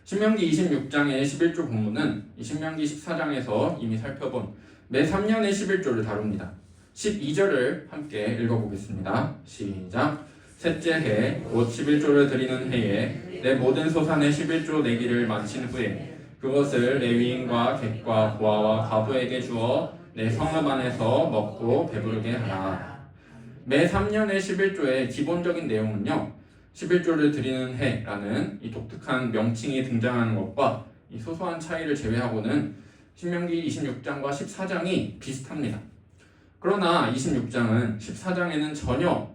신명기 26장의 11조 본문은 신명기 14장에서 이미 살펴본 매 3년의 11조를 다룹니다. 12절을 함께 읽어보겠습니다. 시작. 셋째 해 곧 11조를 드리는 해에 내 모든 소산의 11조 내기를 마친 후에 그것을 레위인과 객과 고아와 과부에게 주어 내 성읍 안에서 먹고 배부르게 하라. 매 3년의 11조의 기본적인 내용은요, 11조를 드리는 해라는 이 독특한 명칭이 등장하는 것과 이 소소한 차이를 제외하고는 신명기 26장과 14장이 비슷합니다. 그러나 26장은 14장에는 전혀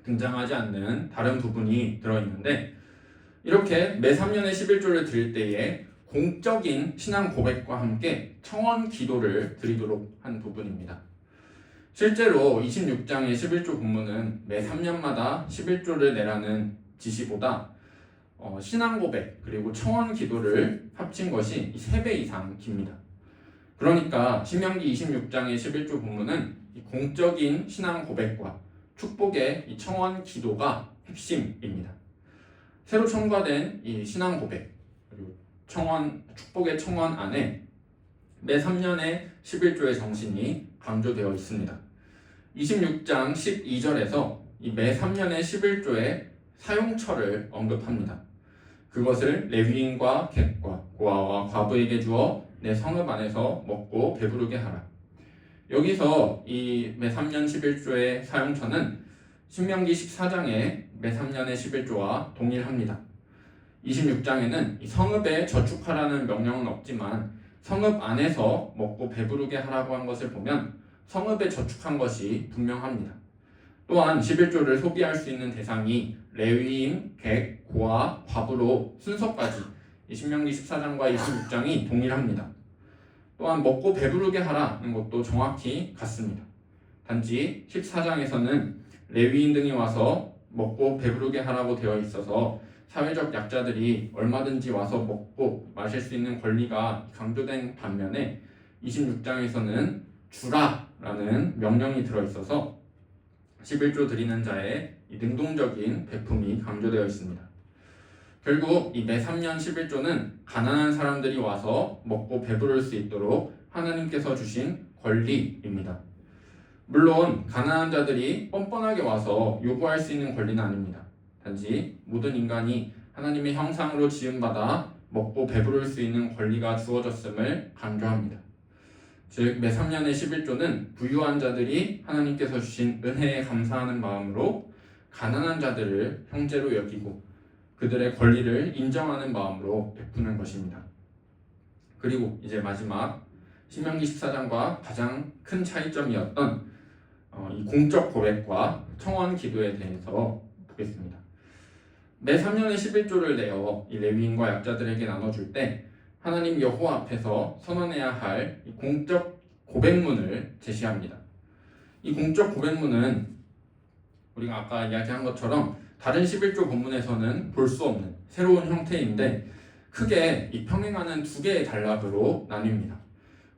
등장하지 않는 다른 부분이 들어있는데, 이렇게 매 3년의 11조를 드릴 때에 공적인 신앙 고백과 함께 청원 기도를 드리도록 한 부분입니다. 실제로 26장의 11조 본문은 매 3년마다 11조를 내라는 지시보다 신앙 고백 그리고 청원 기도를 합친 것이 3배 이상 깁니다. 그러니까 신명기 26장의 11조 본문은 공적인 신앙 고백과 축복의 이 청원 기도가 핵심입니다. 새로 첨가된 이 신앙 고백 그리고 축복의 청원 안에 매 3년의 11조의 정신이 강조되어 있습니다. 26장 12절에서 이 매 3년의 11조의 사용처를 언급합니다. 그것을 레위인과 객과 고아와 과부에게 주어 내 성읍 안에서 먹고 배부르게 하라. 여기서 이 매 3년 11조의 사용처는 신명기 14장의 매 3년의 11조와 동일합니다. 26장에는 이 성읍에 저축하라는 명령은 없지만 성읍 안에서 먹고 배부르게 하라고 한 것을 보면 성읍에 저축한 것이 분명합니다. 또한 11조를 소비할 수 있는 대상이 레위인, 객, 고아, 과부로 순서까지 신명기 14장과 26장이 동일합니다. 또한 먹고 배부르게 하라는 것도 정확히 같습니다. 단지 14장에서는 레위인 등이 와서 먹고 배부르게 하라고 되어 있어서 사회적 약자들이 얼마든지 와서 먹고 마실 수 있는 권리가 강조된 반면에 26장에서는 주라라는 명령이 들어있어서 11조 드리는 자의 이 능동적인 베품이 강조되어 있습니다. 결국 이 매 3년 11조는 가난한 사람들이 와서 먹고 배부를 수 있도록 하나님께서 주신 권리입니다. 물론 가난한 자들이 뻔뻔하게 와서 요구할 수 있는 권리는 아닙니다. 단지 모든 인간이 하나님의 형상으로 지음받아 먹고 배부를 수 있는 권리가 주어졌음을 강조합니다. 즉 매 3년의 11조는 부유한 자들이 하나님께서 주신 은혜에 감사하는 마음으로 가난한 자들을 형제로 여기고 그들의 권리를 인정하는 마음으로 베푸는 것입니다. 그리고 이제 마지막 신명기 14장과 가장 큰 차이점이었던 이 공적 고백과 청원 기도에 대해서 보겠습니다. 매 3년의 11조를 내어 이 레위인과 약자들에게 나눠줄 때 하나님 여호와 앞에서 선언해야 할 이 공적 고백문을 제시합니다. 이 공적 고백문은 우리가 아까 이야기한 것처럼 다른 11조 본문에서는 볼 수 없는 새로운 형태인데 크게 이 평행하는 두 개의 단락으로 나뉩니다.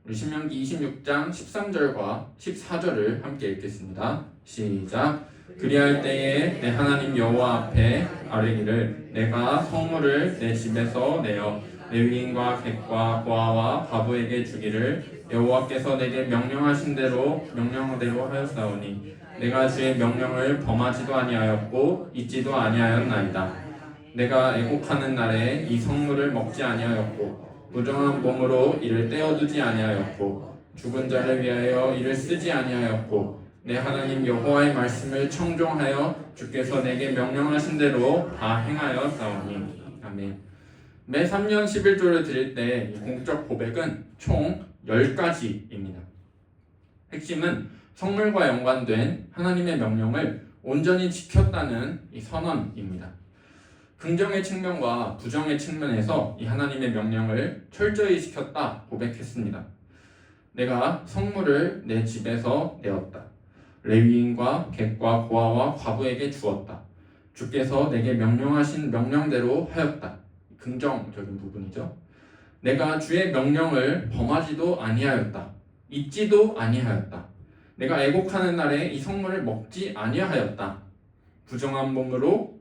우리 신명기 26장 13절과 14절을 함께 읽겠습니다. 시작. 그리할 때에 내 하나님 여호와 앞에 아뢰기를 내가 성물을 내 집에서 내어 레위인과 객과 고아와 과부에게 주기를 여호와께서 내게 명령하신 대로 명령대로 하였사오니 내가 주의 명령을 범하지도 아니하였고 잊지도 아니하였나이다. 내가 애곡하는 날에 이 성물을 먹지 아니하였고 부정한 몸으로 이를 떼어두지 아니하였고 죽은 자를 위하여 이를 쓰지 아니하였고 내 하나님 여호와의 말씀을 청종하여 주께서 내게 명령하신 대로 다 행하였사오니. 아멘. 매 3년 11조를 드릴 때 이 공적 고백은 총 10가지입니다. 핵심은 성물과 연관된 하나님의 명령을 온전히 지켰다는 이 선언입니다. 긍정의 측면과 부정의 측면에서 이 하나님의 명령을 철저히 지켰다 고백했습니다. 내가 성물을 내 집에서 내었다. 레위인과 객과 고아와 과부에게 주었다. 주께서 내게 명령하신 명령대로 하였다. 긍정적인 부분이죠. 내가 주의 명령을 범하지도 아니하였다. 잊지도 아니하였다. 내가 애곡하는 날에 이 성물을 먹지 아니하였다. 부정한 몸으로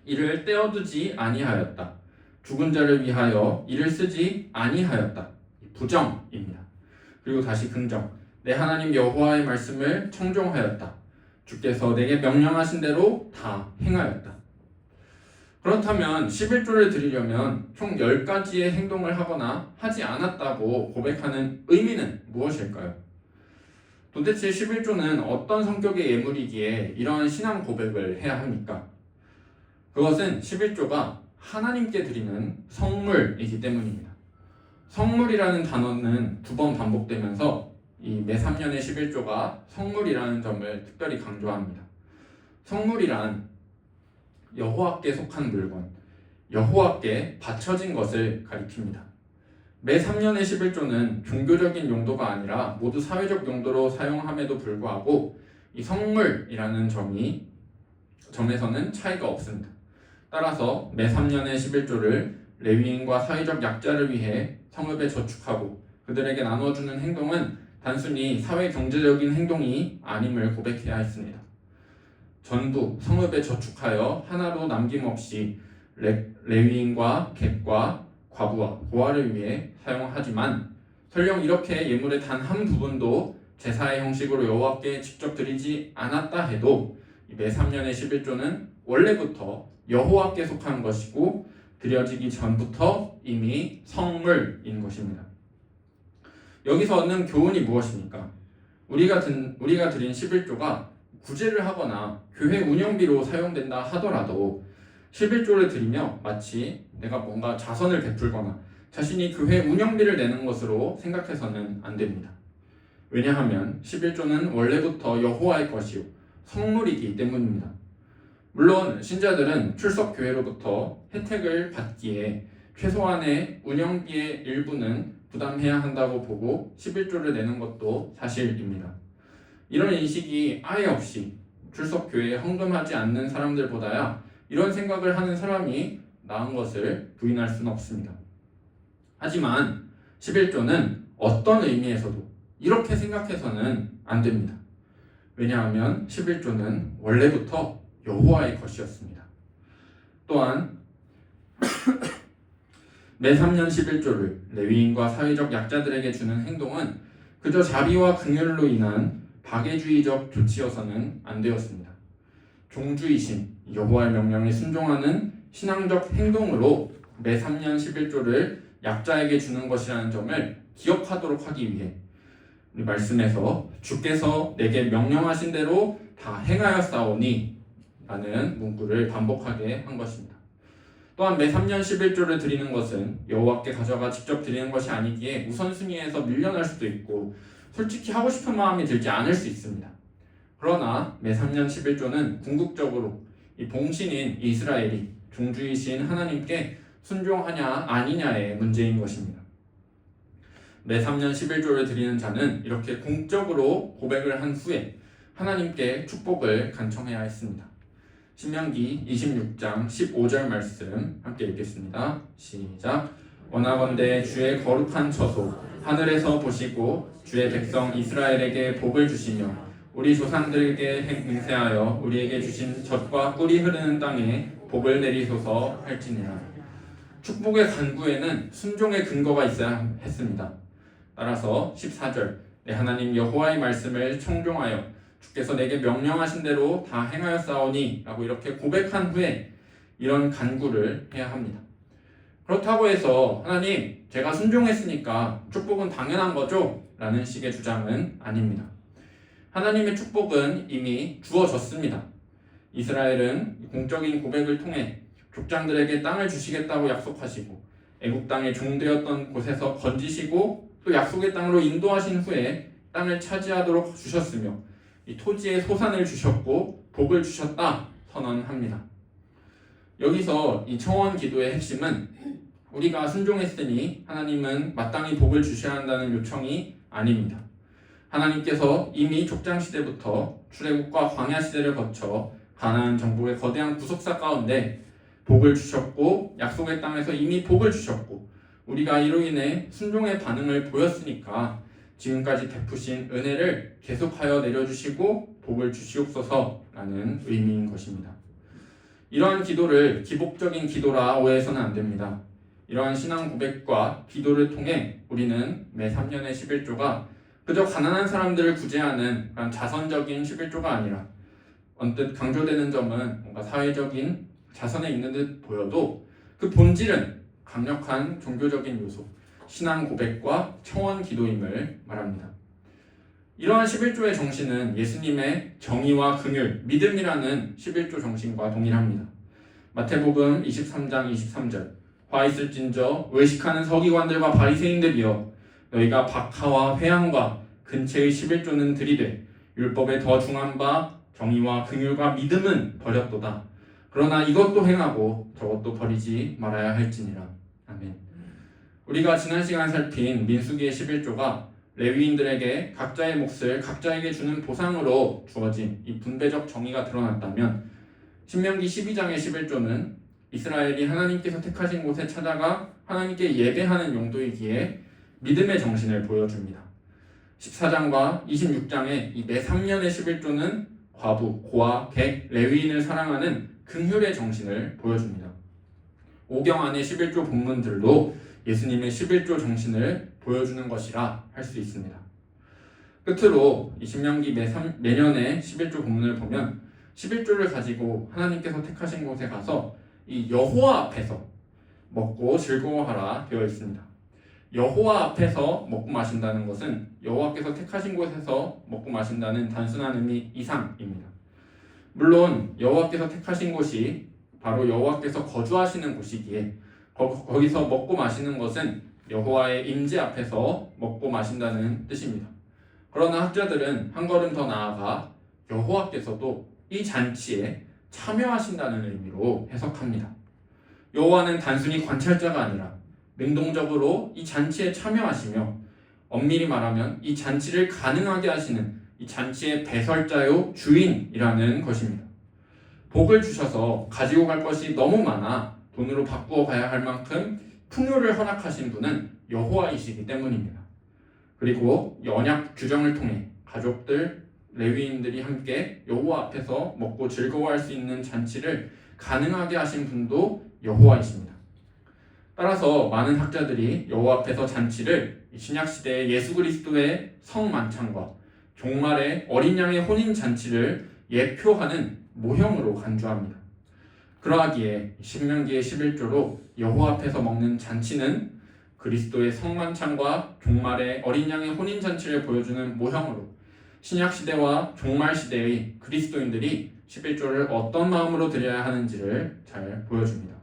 이를 떼어두지 아니하였다. 죽은 자를 위하여 이를 쓰지 아니하였다. 부정입니다. 그리고 다시 긍정. 내 하나님 여호와의 말씀을 청종하였다. 주께서 내게 명령하신 대로 다 행하였다. 그렇다면 11조를 드리려면 총 10가지의 행동을 하거나 하지 않았다고 고백하는 의미는 무엇일까요? 도대체 11조는 어떤 성격의 예물이기에 이러한 신앙 고백을 해야 합니까? 그것은 11조가 하나님께 드리는 성물이기 때문입니다. 성물이라는 단어는 2번 반복되면서 이 매 3년의 11조가 성물이라는 점을 특별히 강조합니다. 성물이란 여호와께 속한 물건, 여호와께 바쳐진 것을 가리킵니다. 매 3년의 11조는 종교적인 용도가 아니라 모두 사회적 용도로 사용함에도 불구하고 이 성물이라는 점에서는 차이가 없습니다. 따라서 매 3년의 11조를 레위인과 사회적 약자를 위해 성읍에 저축하고 그들에게 나눠주는 행동은 단순히 사회 경제적인 행동이 아님을 고백해야 했습니다. 전부 성읍에 저축하여 하나도 남김없이 레위인과 객과 과부와 고아를 위해 사용하지만 설령 이렇게 예물의 단 한 부분도 제사의 형식으로 여호와께 직접 드리지 않았다 해도 매 3년의 11조는 원래부터 여호와께 속한 것이고 드려지기 전부터 이미 성물인 것입니다. 여기서 얻는 교훈이 무엇입니까? 우리가 드린 11조가 구제를 하거나 교회 운영비로 사용된다 하더라도 11조를 드리며 마치 내가 뭔가 자선을 베풀거나 자신이 교회 운영비를 내는 것으로 생각해서는 안 됩니다. 왜냐하면 11조는 원래부터 여호와의 것이요 성물이기 때문입니다. 물론 신자들은 출석교회로부터 혜택을 받기에 최소한의 운영비의 일부는 부담해야 한다고 보고 11조를 내는 것도 사실입니다. 이런 인식이 아예 없이 출석교회에 헌금하지 않는 사람들보다야 이런 생각을 하는 사람이 나은 것을 부인할 수는 없습니다. 하지만 11조는 어떤 의미에서도 이렇게 생각해서는 안 됩니다. 왜냐하면 11조는 원래부터 여호와의 것이었습니다. 또한 매 3년 11조를 레위인과 사회적 약자들에게 주는 행동은 그저 자비와 긍휼로 인한 박애주의적 조치여서는 안 되었습니다. 종주이신 여호와의 명령에 순종하는 신앙적 행동으로 매 3년 11조를 약자에게 주는 것이라는 점을 기억하도록 하기 위해 우리 말씀에서 주께서 내게 명령하신 대로 다 행하였사오니 라는 문구를 반복하게 한 것입니다. 또한 매 3년 11조를 드리는 것은 여호와께 가져가 직접 드리는 것이 아니기에 우선순위에서 밀려날 수도 있고 솔직히 하고 싶은 마음이 들지 않을 수 있습니다. 그러나 매 3년 11조는 궁극적으로 이 봉신인 이스라엘이 종주이신 하나님께 순종하냐 아니냐의 문제인 것입니다. 매 3년 11조를 드리는 자는 이렇게 공적으로 고백을 한 후에 하나님께 축복을 간청해야 했습니다. 신명기 26장 15절 말씀 함께 읽겠습니다. 시작. 원하건대 주의 거룩한 처소 하늘에서 보시고 주의 백성 이스라엘에게 복을 주시며 우리 조상들에게 맹세하여 우리에게 주신 젖과 꿀이 흐르는 땅에 복을 내리소서 할지니라. 축복의 간구에는 순종의 근거가 있어야 했습니다. 따라서 14절 내 하나님 여호와의 말씀을 청종하여 주께서 내게 명령하신 대로 다 행하였사오니 라고 이렇게 고백한 후에 이런 간구를 해야 합니다. 그렇다고 해서 하나님 제가 순종했으니까 축복은 당연한 거죠? 라는 식의 주장은 아닙니다. 하나님의 축복은 이미 주어졌습니다. 이스라엘은 공적인 고백을 통해 족장들에게 땅을 주시겠다고 약속하시고 애국 땅의 종되었던 곳에서 건지시고 또 약속의 땅으로 인도하신 후에 땅을 차지하도록 주셨으며 이 토지에 소산을 주셨고 복을 주셨다 선언합니다. 여기서 이 청원 기도의 핵심은 우리가 순종했으니 하나님은 마땅히 복을 주셔야 한다는 요청이 아닙니다. 하나님께서 이미 족장 시대부터 출애굽과 광야 시대를 거쳐 가나안 정복의 거대한 구속사 가운데 복을 주셨고 약속의 땅에서 이미 복을 주셨고 우리가 이로 인해 순종의 반응을 보였으니까 지금까지 베푸신 은혜를 계속하여 내려주시고 복을 주시옵소서라는 의미인 것입니다. 이러한 기도를 기복적인 기도라 오해해서는 안 됩니다. 이러한 신앙 고백과 기도를 통해 우리는 매 3년의 11조가 그저 가난한 사람들을 구제하는 그런 자선적인 11조가 아니라 언뜻 강조되는 점은 뭔가 사회적인 자선에 있는 듯 보여도 그 본질은 강력한 종교적인 요소, 신앙 고백과 청원 기도임을 말합니다. 이러한 11조의 정신은 예수님의 정의와 긍휼, 믿음이라는 11조 정신과 동일합니다. 마태복음 23장 23절 화 있을진저 외식하는 서기관들과 바리새인들이여 너희가 박하와 회향과 근체의 11조는 들이되 율법에 더 중한 바 정의와 긍휼과 믿음은 버렸도다. 그러나 이것도 행하고 저것도 버리지 말아야 할지니라. 아멘. 우리가 지난 시간 살핀 민수기의 11조가 레위인들에게 각자의 몫을 각자에게 주는 보상으로 주어진 이 분배적 정의가 드러났다면 신명기 12장의 11조는 이스라엘이 하나님께서 택하신 곳에 찾아가 하나님께 예배하는 용도이기에 믿음의 정신을 보여줍니다. 14장과 26장의 이 매 3년의 11조는 과부, 고아, 객, 레위인을 사랑하는 긍휼의 정신을 보여줍니다. 5경 안의 11조 본문들도 예수님의 11조 정신을 보여주는 것이라 할 수 있습니다. 끝으로 이 신명기 매년의 11조 본문을 보면 11조를 가지고 하나님께서 택하신 곳에 가서 이 여호와 앞에서 먹고 즐거워하라 되어 있습니다. 여호와 앞에서 먹고 마신다는 것은 여호와께서 택하신 곳에서 먹고 마신다는 단순한 의미 이상입니다. 물론 여호와께서 택하신 곳이 바로 여호와께서 거주하시는 곳이기에 거기서 먹고 마시는 것은 여호와의 임재 앞에서 먹고 마신다는 뜻입니다. 그러나 학자들은 한 걸음 더 나아가 여호와께서도 이 잔치에 참여하신다는 의미로 해석합니다. 여호와는 단순히 관찰자가 아니라 능동적으로 이 잔치에 참여하시며 엄밀히 말하면 이 잔치를 가능하게 하시는 이 잔치의 배설자요 주인이라는 것입니다. 복을 주셔서 가지고 갈 것이 너무 많아 돈으로 바꾸어 가야 할 만큼 풍요를 허락하신 분은 여호와이시기 때문입니다. 그리고 언약 규정을 통해 가족들, 레위인들이 함께 여호와 앞에서 먹고 즐거워할 수 있는 잔치를 가능하게 하신 분도 여호와이십니다. 따라서 많은 학자들이 여호와 앞에서 잔치를 신약시대의 예수 그리스도의 성만찬과 종말의 어린 양의 혼인 잔치를 예표하는 모형으로 간주합니다. 그러하기에 신명기의 11조로 여호와 앞에서 먹는 잔치는 그리스도의 성만찬과 종말의 어린 양의 혼인 잔치를 보여주는 모형으로 신약시대와 종말시대의 그리스도인들이 11조를 어떤 마음으로 드려야 하는지를 잘 보여줍니다.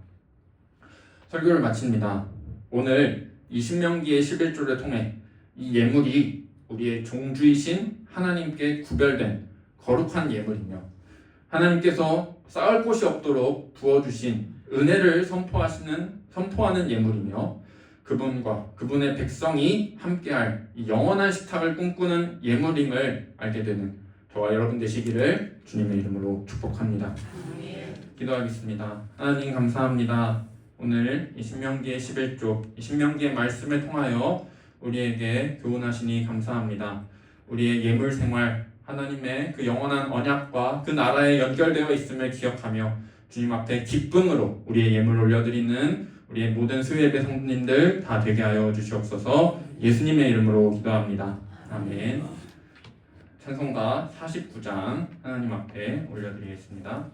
설교를 마칩니다. 오늘 이 신명기의 11조를 통해 이 예물이 우리의 종주이신 하나님께 구별된 거룩한 예물이며 하나님께서 쌓을 곳이 없도록 부어주신 은혜를 선포하는 예물이며 그분과 그분의 백성이 함께할 이 영원한 식탁을 꿈꾸는 예물임을 알게 되는 저와 여러분 되시기를 주님의 이름으로 축복합니다. 기도하겠습니다. 하나님 감사합니다. 오늘 이 신명기의 11조, 이 신명기의 말씀을 통하여 우리에게 교훈하시니 감사합니다. 우리의 예물 생활, 하나님의 그 영원한 언약과 그 나라에 연결되어 있음을 기억하며 주님 앞에 기쁨으로 우리의 예물 올려드리는 우리의 모든 수요예배 성도님들 다 되게 하여 주시옵소서. 예수님의 이름으로 기도합니다. 아멘. 찬송가 49장 하나님 앞에 올려드리겠습니다.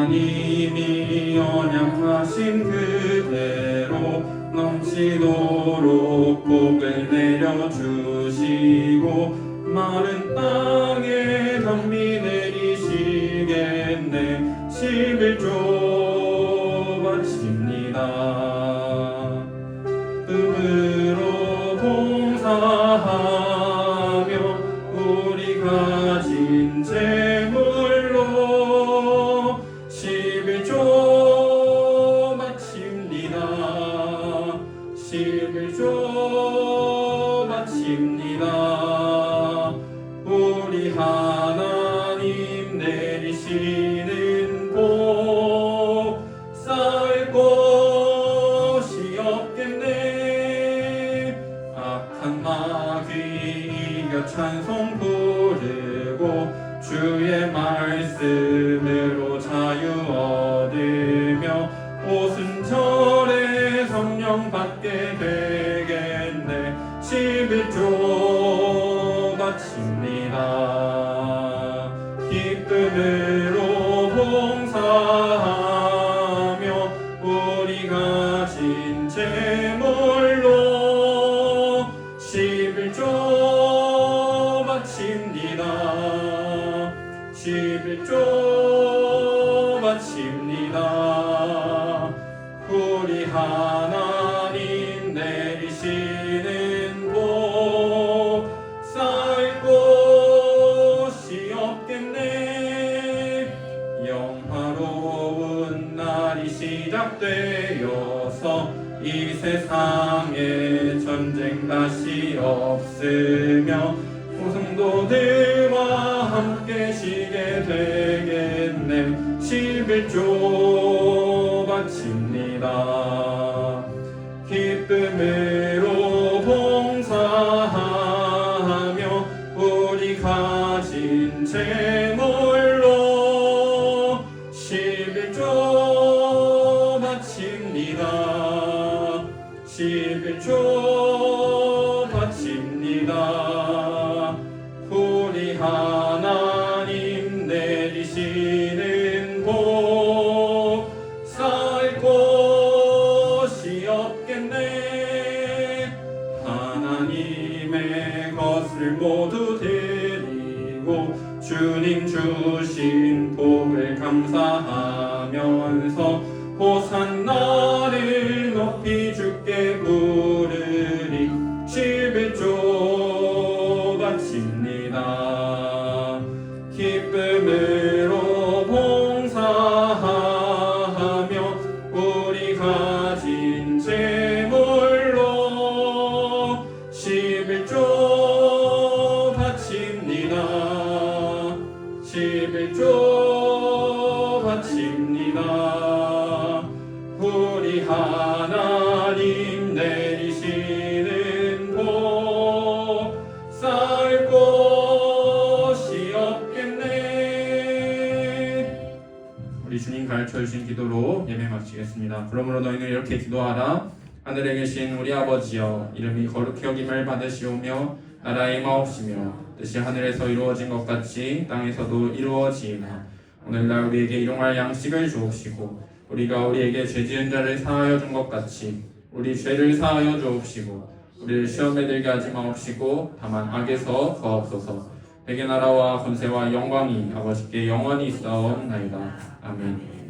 하나님이 언약하신 그대로 넘치도록 복을 내려주시고 마른 땅에 단비 내리시겠네. 11조 바칩니다. 뜸으로 봉사하며 우리 가진 재물로 11조 바칩니다. 11조 바칩니다. 우리 하나님 내리시는 복 쌓을 곳이 없겠네. 악한 마귀 이겨 찬송 부르고 주의 말씀으로 자유 얻으며 오순절에 성령 받게 되겠네. 11조 바칩니다. 기쁨으로 봉사하며 우리 가진 재물로 11조 바칩니다. 11조 바칩니다. 우리 하나님 내리시는 복 쌓을 곳이 없겠네. 영화로운 날이 시작되어서 이 세상에 전쟁 다시 없으며 성도들과 함께 쉬게 되겠네. 11조 바칩니다. 기쁨으로 봉사하며 우리 가진 재물로 11조 바칩니다. 11조 바칩니다. 우리 하나님 내리시는 복 쌓을 곳이 없겠네. 하나님의 것을 모두 드리고 주님 주신 복을 감사하면서 호산나를 높이 주께 부르리. 11조 바칩니다. 기쁨으로 봉사하며 우리 가진 재물로 11조 바칩니다. 11조 바칩니다. 우리 하나님 내리시는 복 쌓을 곳이 없겠네. 우리 주님 가르쳐주신 기도로 예배 마치겠습니다. 그러므로 너희는 이렇게 기도하라. 하늘에 계신 우리 아버지여, 이름이 거룩히 여김을 받으시오며 나라의 임하옵시며 뜻이 하늘에서 이루어진 것 같이 땅에서도 이루어지이다. 오늘날 우리에게 일용할 양식을 주옵시고 우리가 우리에게 죄 지은 자를 사하여 준 것 같이 우리 죄를 사하여 주옵시고 우리를 시험에 들게 하지 마옵시고 다만 악에서 구하옵소서. 백의 나라와 권세와 영광이 아버지께 영원히 있사옵나이다. 아멘.